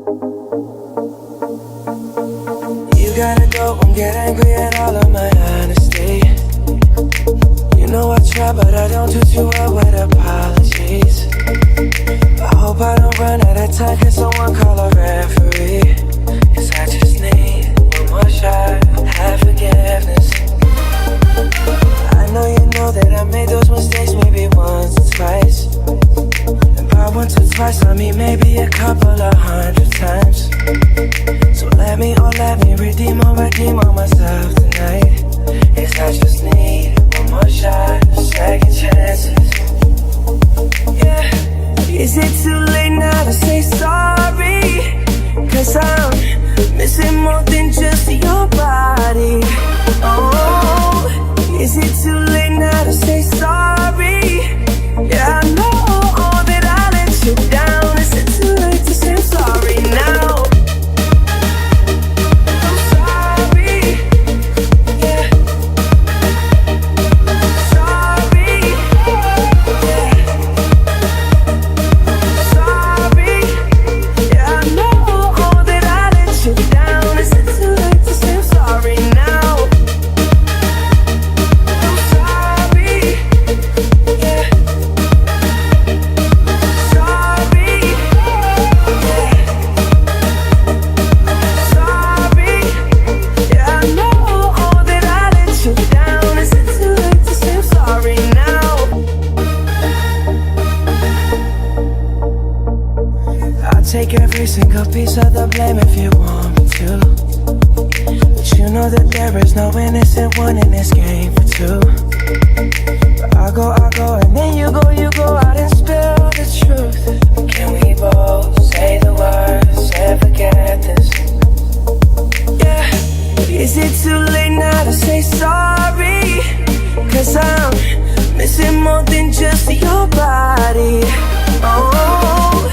You gotta go and get angry at all of my honesty. You know I try, but I don't do too well with apologies. I hope I don't run out of time, can someone call a referee? Cause I just need one more shot, have forgiveness. I know you know that I made those mistakes maybe once or twice. And by once or twice I mean maybe a couple of 100 times. So let me redeem on myself tonight. Yes, I just need one more shot, second chances. Yeah. Is it too late now to say sorry? Cause I'm missing more than just your body. Oh, is it too late now to say sorry? Yeah, I know that I let you down. Is it too late to say I'm sorry now? I'm sorry, yeah. Sorry, yeah. Sorry, yeah, I know that I let you down. Is it too late to say I'm sorry now? I'm sorry, yeah. Sorry, yeah. Sorry, yeah, I know that I let you down. Is it too late to say I'm sorry now? I'll take every single piece of the blame if you want me to. But you know that there is no innocent one in this game for two. But I go, and then you go out and spill the truth. Can we both say the words and forget this? Yeah. Is it too late now to say sorry? Cause I'm missing more than just your body. Oh,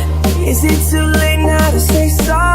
is it too late now to say sorry?